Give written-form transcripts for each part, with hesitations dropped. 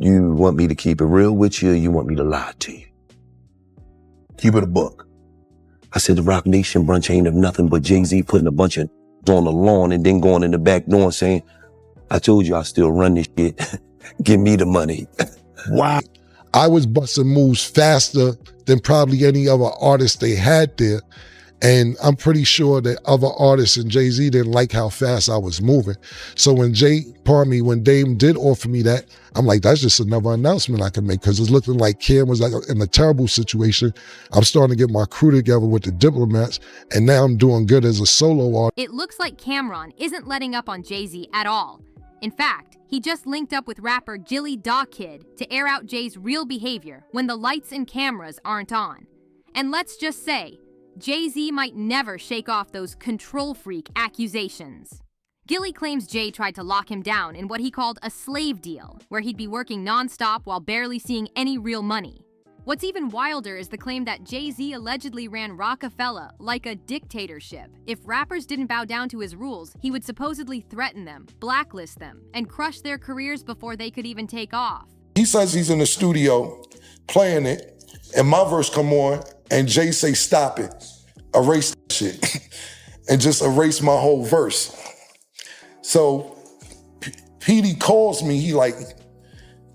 You want me to keep it real with you, or you want me to lie to you? Keep it a buck. I said the Rock Nation brunch ain't of nothing but Jay-Z putting a bunch of on the lawn and then going in the back door and saying, I told you I still run this shit. Give me the money. Wow. I was busting moves faster than probably any other artist they had there. And I'm pretty sure that other artists and Jay-Z didn't like how fast I was moving. So when Dame did offer me that, I'm like, that's just another announcement I can make, because it's looking like Cam was like in a terrible situation. I'm starting to get my crew together with the Diplomats, and now I'm doing good as a solo artist. It looks like Cam'Ron isn't letting up on Jay-Z at all. In fact, he just linked up with rapper Gillie to air out Jay's real behavior when the lights and cameras aren't on. And let's just say, Jay-Z might never shake off those control freak accusations. Gillie claims Jay tried to lock him down in what he called a slave deal, where he'd be working nonstop while barely seeing any real money. What's even wilder is the claim that Jay-Z allegedly ran Rockefeller like a dictatorship. If rappers didn't bow down to his rules, he would supposedly threaten them, blacklist them, and crush their careers before they could even take off. He says he's in the studio playing it, and my verse come on, and Jay say, stop it, erase that shit, and just erase my whole verse. So PD calls me, he like,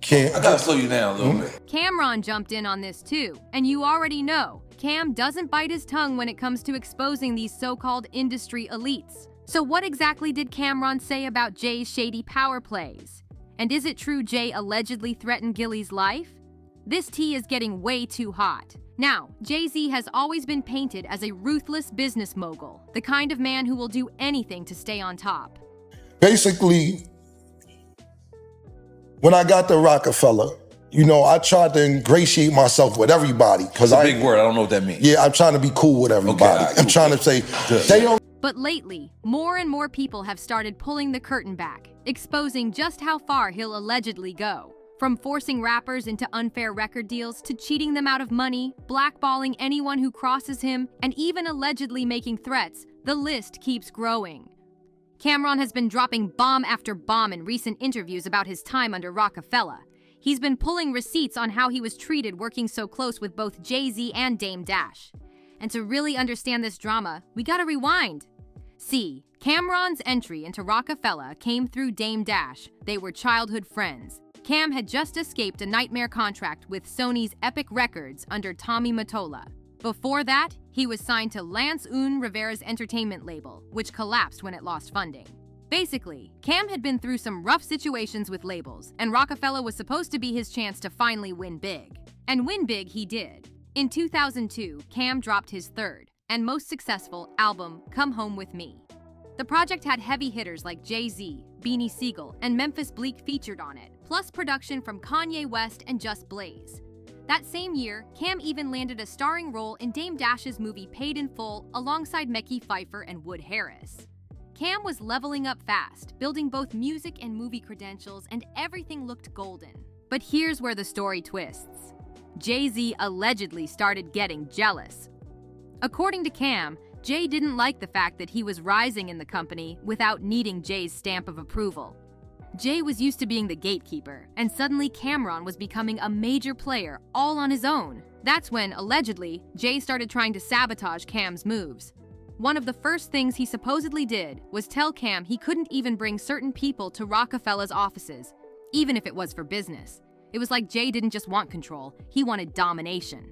can't. I gotta slow you down a little bit. Cam'Ron jumped in on this too, and you already know, Cam doesn't bite his tongue when it comes to exposing these so-called industry elites. So what exactly did Cam'Ron say about Jay's shady power plays? And is it true Jay allegedly threatened Gillie's life? This tea is getting way too hot. Now, Jay-Z has always been painted as a ruthless business mogul, the kind of man who will do anything to stay on top. Basically, when I got to Rockefeller, you know, I tried to ingratiate myself with everybody. It's a big word, I don't know what that means. Yeah, I'm trying to be cool with everybody. Okay, I'm trying to say, they don't. But lately, more and more people have started pulling the curtain back, exposing just how far he'll allegedly go. From forcing rappers into unfair record deals to cheating them out of money, blackballing anyone who crosses him, and even allegedly making threats, the list keeps growing. Cam'Ron has been dropping bomb after bomb in recent interviews about his time under Rockefeller. He's been pulling receipts on how he was treated working so close with both Jay-Z and Dame Dash. And to really understand this drama, we gotta rewind. See, Cam'Ron's entry into Rockefeller came through Dame Dash. They were childhood friends. Cam had just escaped a nightmare contract with Sony's Epic Records under Tommy Mottola. Before that, he was signed to Lance Rivera's entertainment label, which collapsed when it lost funding. Basically, Cam had been through some rough situations with labels, and Rockefeller was supposed to be his chance to finally win big. And win big he did. In 2002, Cam dropped his third, and most successful, album, Come Home With Me. The project had heavy hitters like Jay-Z, Beanie Sigel, and Memphis Bleek featured on it, plus production from Kanye West and Just Blaze. That same year, Cam even landed a starring role in Dame Dash's movie Paid in Full alongside Mekhi Phifer and Wood Harris. Cam was leveling up fast, building both music and movie credentials, and everything looked golden. But here's where the story twists. Jay-Z allegedly started getting jealous. According to Cam, Jay didn't like the fact that he was rising in the company without needing Jay's stamp of approval. Jay was used to being the gatekeeper, and suddenly Cam'Ron was becoming a major player all on his own. That's when, allegedly, Jay started trying to sabotage Cam's moves. One of the first things he supposedly did was tell Cam he couldn't even bring certain people to Rockefeller's offices, even if it was for business. It was like Jay didn't just want control, he wanted domination.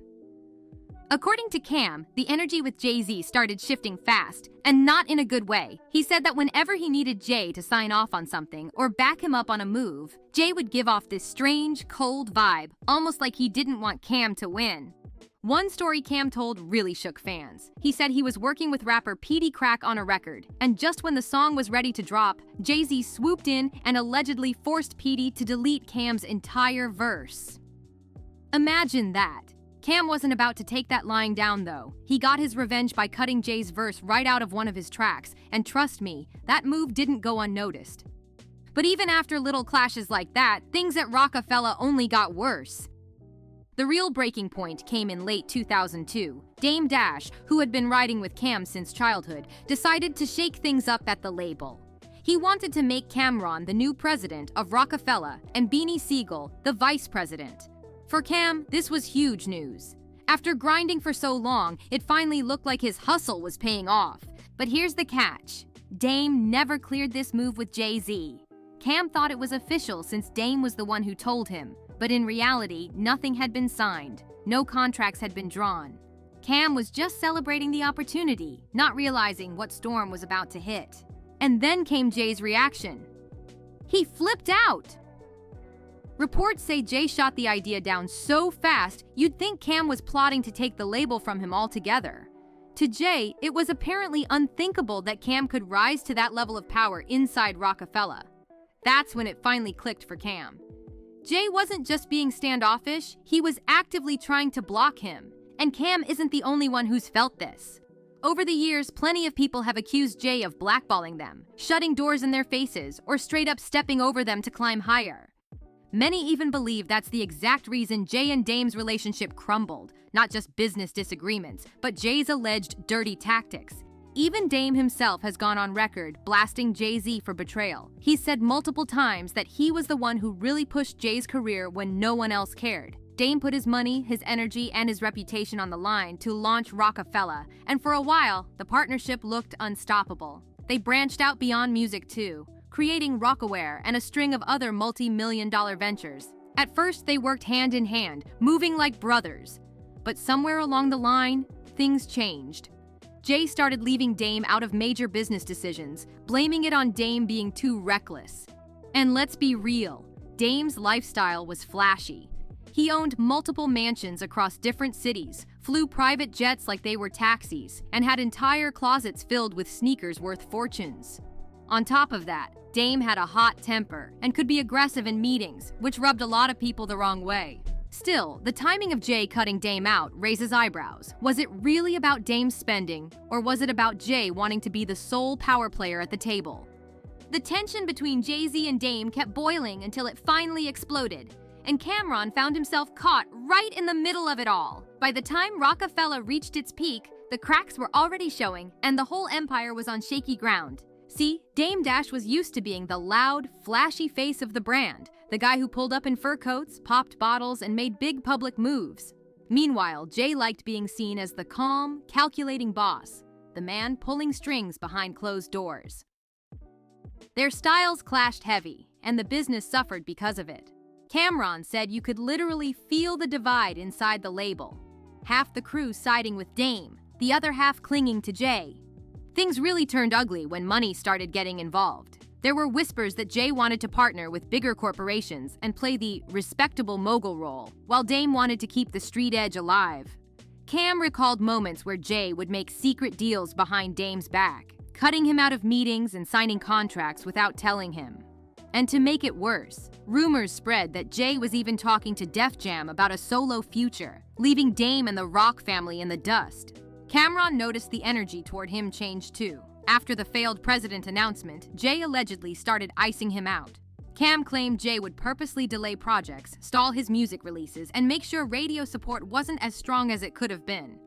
According to Cam, the energy with Jay-Z started shifting fast, and not in a good way. He said that whenever he needed Jay to sign off on something or back him up on a move, Jay would give off this strange, cold vibe, almost like he didn't want Cam to win. One story Cam told really shook fans. He said he was working with rapper Petey Crack on a record, and just when the song was ready to drop, Jay-Z swooped in and allegedly forced Petey to delete Cam's entire verse. Imagine that. Cam wasn't about to take that lying down though. He got his revenge by cutting Jay's verse right out of one of his tracks, and trust me, that move didn't go unnoticed. But even after little clashes like that, things at Rockefeller only got worse. The real breaking point came in late 2002. Dame Dash, who had been riding with Cam since childhood, decided to shake things up at the label. He wanted to make Cam'Ron the new president of Rockefeller and Beanie Siegel the vice president. For Cam, this was huge news. After grinding for so long, it finally looked like his hustle was paying off. But here's the catch. Dame never cleared this move with Jay-Z. Cam thought it was official since Dame was the one who told him, but in reality, nothing had been signed. No contracts had been drawn. Cam was just celebrating the opportunity, not realizing what storm was about to hit. And then came Jay's reaction. He flipped out! Reports say Jay shot the idea down so fast, you'd think Cam was plotting to take the label from him altogether. To Jay, it was apparently unthinkable that Cam could rise to that level of power inside Rockefeller. That's when it finally clicked for Cam. Jay wasn't just being standoffish, he was actively trying to block him. And Cam isn't the only one who's felt this. Over the years, plenty of people have accused Jay of blackballing them, shutting doors in their faces, or straight up stepping over them to climb higher. Many even believe that's the exact reason Jay and Dame's relationship crumbled, not just business disagreements, but Jay's alleged dirty tactics. Even Dame himself has gone on record blasting Jay-Z for betrayal. He said multiple times that he was the one who really pushed Jay's career when no one else cared. Dame put his money, his energy, and his reputation on the line to launch Rockefeller, and for a while, the partnership looked unstoppable. They branched out beyond music too, creating Rockaware and a string of other multi-million-dollar ventures. At first, they worked hand in hand, moving like brothers. But somewhere along the line, things changed. Jay started leaving Dame out of major business decisions, blaming it on Dame being too reckless. And let's be real, Dame's lifestyle was flashy. He owned multiple mansions across different cities, flew private jets like they were taxis, and had entire closets filled with sneakers worth fortunes. On top of that, Dame had a hot temper and could be aggressive in meetings, which rubbed a lot of people the wrong way. Still, the timing of Jay cutting Dame out raises eyebrows. Was it really about Dame's spending, or was it about Jay wanting to be the sole power player at the table? The tension between Jay-Z and Dame kept boiling until it finally exploded, and Cam'Ron found himself caught right in the middle of it all. By the time Rockefeller reached its peak, the cracks were already showing, and the whole empire was on shaky ground. See, Dame Dash was used to being the loud, flashy face of the brand, the guy who pulled up in fur coats, popped bottles, and made big public moves. Meanwhile, Jay liked being seen as the calm, calculating boss, the man pulling strings behind closed doors. Their styles clashed heavy, and the business suffered because of it. Cam'Ron said you could literally feel the divide inside the label. Half the crew siding with Dame, the other half clinging to Jay. Things really turned ugly when money started getting involved. There were whispers that Jay wanted to partner with bigger corporations and play the respectable mogul role, while Dame wanted to keep the street edge alive. Cam recalled moments where Jay would make secret deals behind Dame's back, cutting him out of meetings and signing contracts without telling him. And to make it worse, rumors spread that Jay was even talking to Def Jam about a solo future, leaving Dame and the Rock family in the dust. Cam'Ron noticed the energy toward him change too. After the failed president announcement, Jay allegedly started icing him out. Cam claimed Jay would purposely delay projects, stall his music releases, and make sure radio support wasn't as strong as it could have been.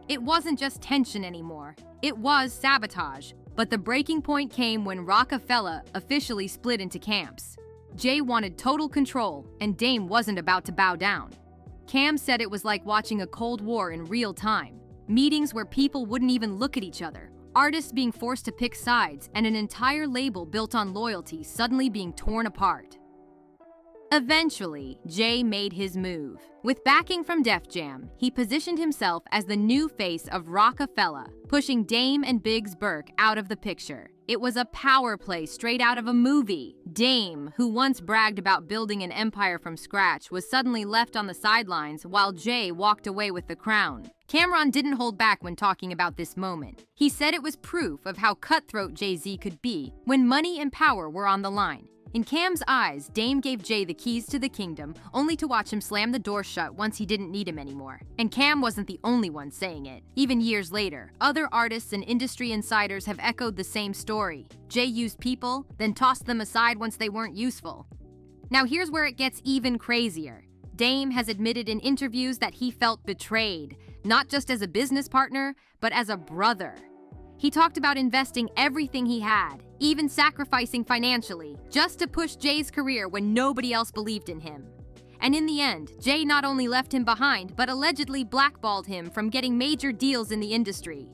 It wasn't just tension anymore, it was sabotage. But the breaking point came when Rockefeller officially split into camps. Jay wanted total control, and Dame wasn't about to bow down. Cam said it was like watching a Cold War in real time. Meetings where people wouldn't even look at each other, artists being forced to pick sides, and an entire label built on loyalty suddenly being torn apart. Eventually, Jay made his move. With backing from Def Jam, he positioned himself as the new face of Rockefeller, pushing Dame and Biggs Burke out of the picture. It was a power play straight out of a movie. Dame, who once bragged about building an empire from scratch, was suddenly left on the sidelines while Jay walked away with the crown. Cam'Ron didn't hold back when talking about this moment. He said it was proof of how cutthroat Jay-Z could be when money and power were on the line. In Cam's eyes, Dame gave Jay the keys to the kingdom, only to watch him slam the door shut once he didn't need him anymore. And Cam wasn't the only one saying it. Even years later, other artists and industry insiders have echoed the same story. Jay used people, then tossed them aside once they weren't useful. Now here's where it gets even crazier. Dame has admitted in interviews that he felt betrayed, not just as a business partner, but as a brother. He talked about investing everything he had, even sacrificing financially, just to push Jay's career when nobody else believed in him. And in the end, Jay not only left him behind, but allegedly blackballed him from getting major deals in the industry.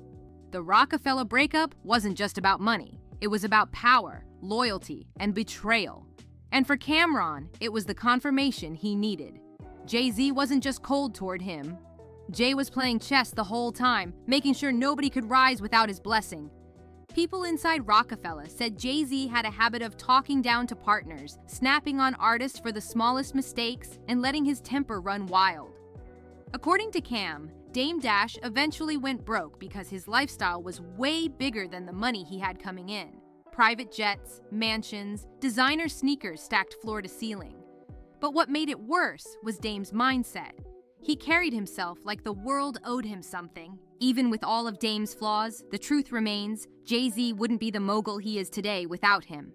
The Rockefeller breakup wasn't just about money. It was about power, loyalty, and betrayal. And for Cam'Ron, it was the confirmation he needed. Jay-Z wasn't just cold toward him. Jay was playing chess the whole time, making sure nobody could rise without his blessing. People inside Rockefeller said Jay-Z had a habit of talking down to partners, snapping on artists for the smallest mistakes, and letting his temper run wild. According to Cam, Dame Dash eventually went broke because his lifestyle was way bigger than the money he had coming in. Private jets, mansions, designer sneakers stacked floor to ceiling. But what made it worse was Dame's mindset. He carried himself like the world owed him something. Even with all of Dame's flaws, the truth remains, Jay-Z wouldn't be the mogul he is today without him.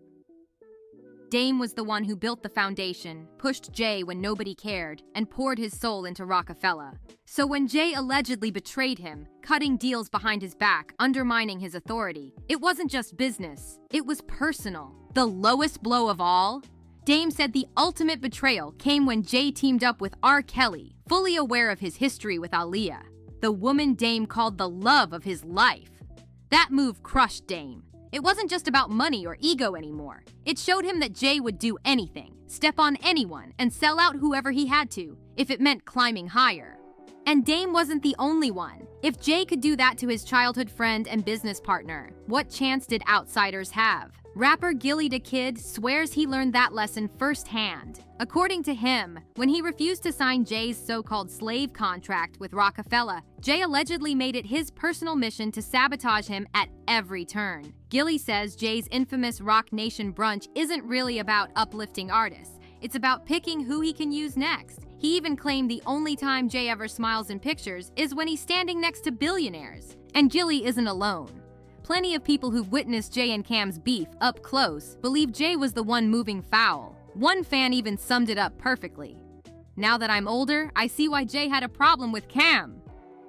Dame was the one who built the foundation, pushed Jay when nobody cared, and poured his soul into Rockefeller. So when Jay allegedly betrayed him, cutting deals behind his back, undermining his authority, it wasn't just business, it was personal. The lowest blow of all? Dame said the ultimate betrayal came when Jay teamed up with R. Kelly, fully aware of his history with Aaliyah, the woman Dame called the love of his life. That move crushed Dame. It wasn't just about money or ego anymore. It showed him that Jay would do anything, step on anyone, and sell out whoever he had to, if it meant climbing higher. And Dame wasn't the only one. If Jay could do that to his childhood friend and business partner, what chance did outsiders have? Rapper Gillie the Kid swears he learned that lesson firsthand. According to him, when he refused to sign Jay's so-called slave contract with Rockefeller, Jay allegedly made it his personal mission to sabotage him at every turn. Gillie says Jay's infamous Roc Nation brunch isn't really about uplifting artists. It's about picking who he can use next. He even claimed the only time Jay ever smiles in pictures is when he's standing next to billionaires. And Gillie isn't alone. Plenty of people who've witnessed Jay and Cam's beef up close believe Jay was the one moving foul. One fan even summed it up perfectly. Now that I'm older, I see why Jay had a problem with Cam.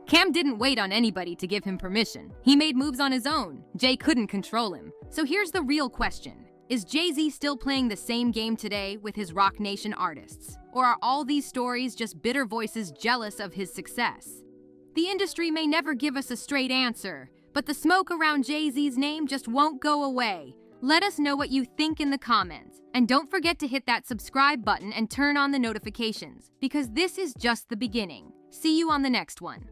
Cam didn't wait on anybody to give him permission. He made moves on his own. Jay couldn't control him. So here's the real question. Is Jay-Z still playing the same game today with his Roc Nation artists? Or are all these stories just bitter voices jealous of his success? The industry may never give us a straight answer, but the smoke around Jay-Z's name just won't go away. Let us know what you think in the comments. And don't forget to hit that subscribe button and turn on the notifications, because this is just the beginning. See you on the next one.